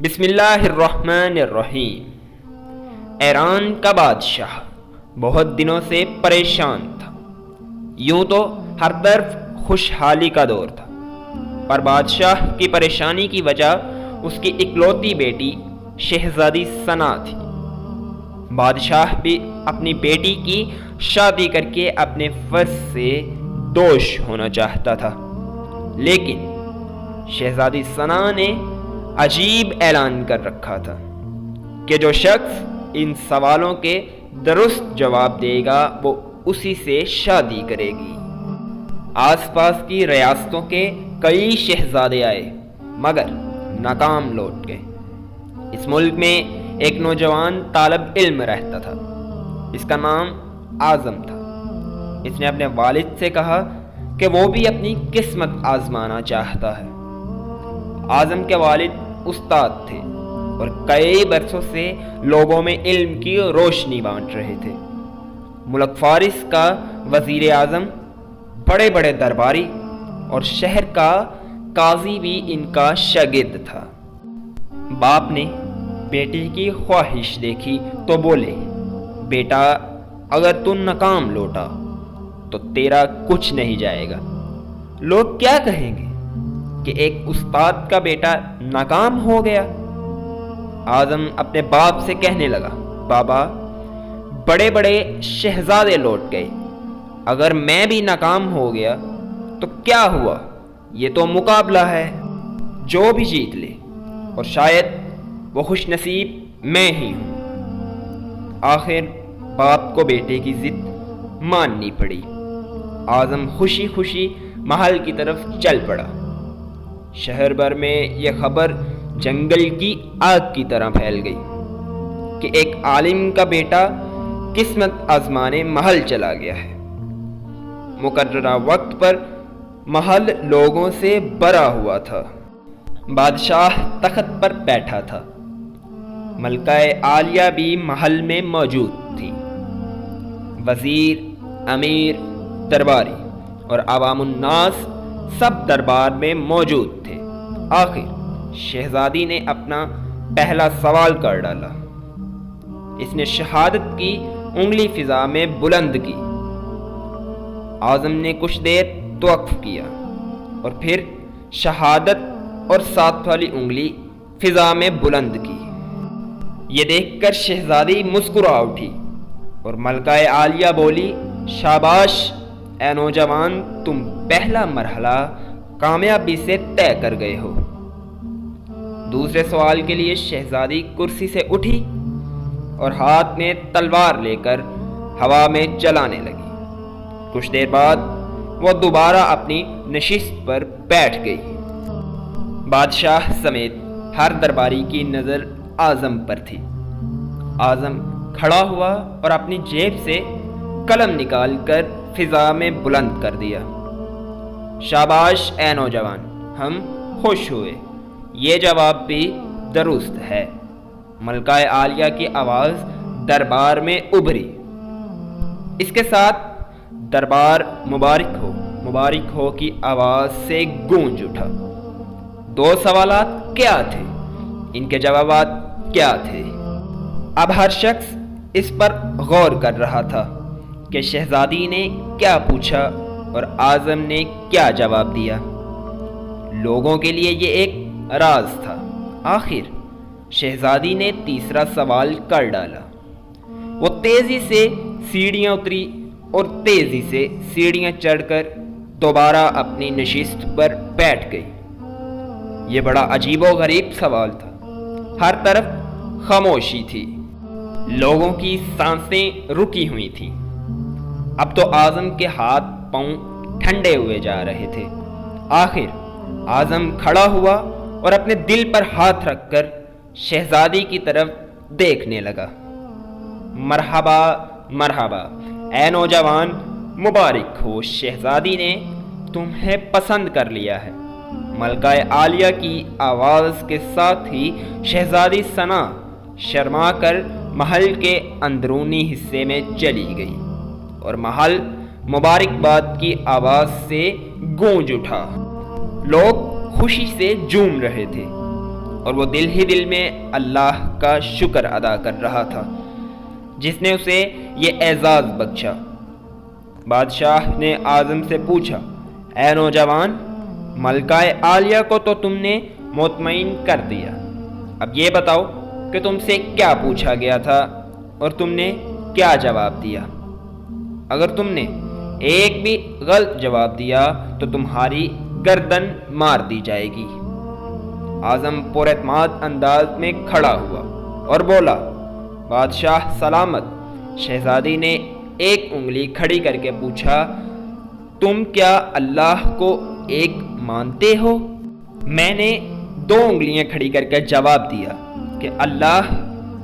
بسم اللہ الرحمن الرحیم۔ ایران کا بادشاہ بہت دنوں سے پریشان تھا۔ یوں تو ہر طرف خوشحالی کا دور تھا، پر بادشاہ کی پریشانی کی وجہ اس کی اکلوتی بیٹی شہزادی ثنا تھی۔ بادشاہ بھی اپنی بیٹی کی شادی کر کے اپنے فرض سے دوش ہونا چاہتا تھا، لیکن شہزادی ثنا نے عجیب اعلان کر رکھا تھا کہ جو شخص ان سوالوں کے درست جواب دے گا وہ اسی سے شادی کرے گی۔ آس پاس کی ریاستوں کے کئی شہزادے آئے مگر ناکام لوٹ گئے۔ اس ملک میں ایک نوجوان طالب علم رہتا تھا، اس کا نام اعظم تھا۔ اس نے اپنے والد سے کہا کہ وہ بھی اپنی قسمت آزمانا چاہتا ہے۔ اعظم کے والد استاد تھے اور کئی برسوں سے لوگوں میں علم کی روشنی بانٹ رہے تھے۔ ملک فارس کا وزیر اعظم، بڑے بڑے درباری اور شہر کا قاضی بھی ان کا شاگرد تھا۔ باپ نے بیٹی کی خواہش دیکھی تو بولے، بیٹا اگر تو ناکام لوٹا تو تیرا کچھ نہیں جائے گا۔ لوگ کیا کہیں گے کہ ایک استاد کا بیٹا ناکام ہو گیا؟ اعظم اپنے باپ سے کہنے لگا، بابا بڑے بڑے شہزادے لوٹ گئے، اگر میں بھی ناکام ہو گیا تو کیا ہوا؟ یہ تو مقابلہ ہے، جو بھی جیت لے، اور شاید وہ خوش نصیب میں ہی ہوں۔ آخر باپ کو بیٹے کی ضد ماننی پڑی۔ اعظم خوشی خوشی محل کی طرف چل پڑا۔ شہر بھر میں یہ خبر جنگل کی آگ کی طرح پھیل گئی کہ ایک عالم کا بیٹا قسمت آزمانے محل چلا گیا ہے۔ مقررہ وقت پر محل لوگوں سے بھرا ہوا تھا۔ بادشاہ تخت پر بیٹھا تھا، ملکہ عالیہ بھی محل میں موجود تھی۔ وزیر، امیر، درباری اور عوام الناس سب دربار میں موجود تھے۔ آخر شہزادی نے اپنا پہلا سوال کر ڈالا۔ اس نے شہادت کی انگلی فضا میں بلند کی۔ اعظم نے کچھ دیر توقف کیا اور پھر شہادت اور ساتھ والی انگلی فضا میں بلند کی۔ یہ دیکھ کر شہزادی مسکرا اٹھی اور ملکہ عالیہ بولی، شاباش اے نوجوان، تم پہلا مرحلہ کامیابی سے طے کر گئے ہو۔ دوسرے سوال کے لیے شہزادی کرسی سے اٹھی اور ہاتھ میں تلوار لے کر ہوا میں چلانے لگی۔ کچھ دیر بعد وہ دوبارہ اپنی نشست پر بیٹھ گئی۔ بادشاہ سمیت ہر درباری کی نظر اعظم پر تھی۔ اعظم کھڑا ہوا اور اپنی جیب سے قلم نکال کر فضا میں بلند کر دیا، شاباش اے نوجوان، ہم خوش ہوئے، یہ جواب بھی درست ہے۔ ملکہ عالیہ کی آواز دربار میں ابھری۔ اس کے ساتھ دربار مبارک ہو کی آواز سے گونج اٹھا۔ دو سوالات کیا تھے؟ ان کے جوابات کیا تھے؟ اب ہر شخص اس پر غور کر رہا تھا کہ شہزادی نے کیا پوچھا اور اعظم نے کیا جواب دیا۔ لوگوں کے لیے یہ ایک راز تھا۔ آخر شہزادی نے تیسرا سوال کر ڈالا۔ وہ تیزی سے سیڑھیاں اتری اور تیزی سے سیڑھیاں چڑھ کر دوبارہ اپنی نشست پر بیٹھ گئی۔ یہ بڑا عجیب و غریب سوال تھا۔ ہر طرف خاموشی تھی، لوگوں کی سانسیں رکی ہوئی تھیں۔ اب تو اعظم کے ہاتھ پاؤں ٹھنڈے ہوئے جا رہے تھے۔ آخر اعظم کھڑا ہوا اور اپنے دل پر ہاتھ رکھ کر شہزادی کی طرف دیکھنے لگا۔ مرحبا مرحبا اے نوجوان، مبارک ہو، شہزادی نے تمہیں پسند کر لیا ہے۔ ملکہ عالیہ کی آواز کے ساتھ ہی شہزادی ثنا شرما کر محل کے اندرونی حصے میں چلی گئی اور محل مبارکباد کی آواز سے گونج اٹھا۔ لوگ خوشی سے جھوم رہے تھے۔ اور وہ دل ہی دل میں اللہ کا شکر ادا کر رہا تھا جس نے اسے یہ اعزاز بخشا۔ بادشاہ نے اعظم سے پوچھا، اے نوجوان، ملکہ عالیہ کو تو تم نے مطمئن کر دیا، اب یہ بتاؤ کہ تم سے کیا پوچھا گیا تھا اور تم نے کیا جواب دیا؟ اگر تم نے ایک بھی غلط جواب دیا تو تمہاری گردن مار دی جائے گی۔ اعظم پر اعتماد انداز میں کھڑا ہوا اور بولا، بادشاہ سلامت۔ شہزادی نے ایک انگلی کھڑی کر کے پوچھا، تم کیا اللہ کو ایک مانتے ہو؟ میں نے 2 انگلیاں کھڑی کر کے جواب دیا کہ اللہ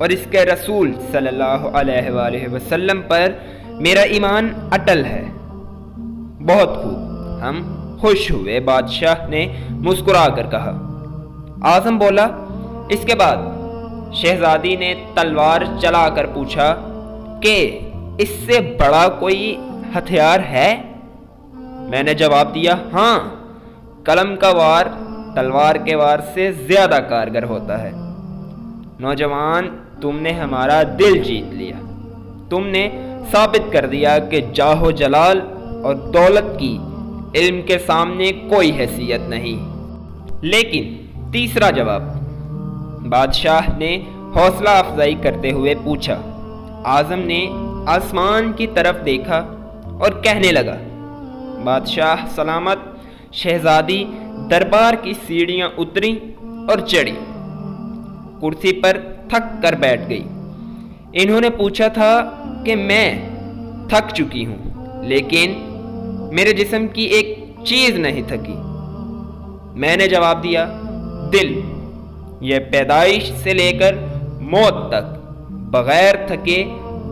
اور اس کے رسول صلی اللہ علیہ وآلہ وسلم پر میرا ایمان اٹل ہے۔ بہت خوب، ہم خوش ہوئے، بادشاہ نے مسکرا کر کہا۔ اعظم بولا، اس کے بعد شہزادی نے تلوار چلا کر پوچھا کہ اس سے بڑا کوئی ہتھیار ہے؟ میں نے جواب دیا، ہاں، قلم کا وار تلوار کے وار سے زیادہ کارگر ہوتا ہے۔ نوجوان، تم نے ہمارا دل جیت لیا، تم نے ثابت کر دیا کہ جاہ و جلال اور دولت کی علم کے سامنے کوئی حیثیت نہیں۔ لیکن تیسرا جواب، بادشاہ نے حوصلہ افزائی کرتے ہوئے پوچھا۔ اعظم نے آسمان کی طرف دیکھا اور کہنے لگا، بادشاہ سلامت۔ شہزادی دربار کی سیڑھیاں اتری اور چڑھی، کرسی پر تھک کر بیٹھ گئی۔ انہوں نے پوچھا تھا کہ میں تھک چکی ہوں، لیکن میرے جسم کی ایک چیز نہیں تھکی۔ میں نے جواب دیا، دل، یہ پیدائش سے لے کر موت تک بغیر تھکے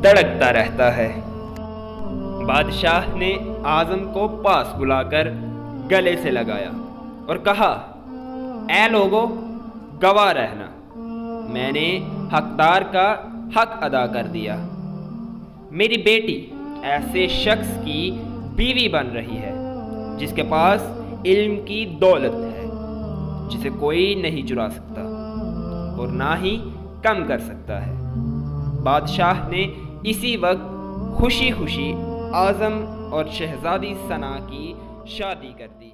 دھڑکتا رہتا ہے۔ بادشاہ نے اعظم کو پاس بلا کر گلے سے لگایا اور کہا، اے لوگو، گواہ رہنا، میں نے حقدار کا حق ادا کر دیا۔ میری بیٹی ایسے شخص کی بیوی بن رہی ہے جس کے پاس علم کی دولت ہے جسے کوئی نہیں چرا سکتا اور نہ ہی کم کر سکتا ہے۔ بادشاہ نے اسی وقت خوشی خوشی اعظم اور شہزادی ثنا کی شادی کر دی۔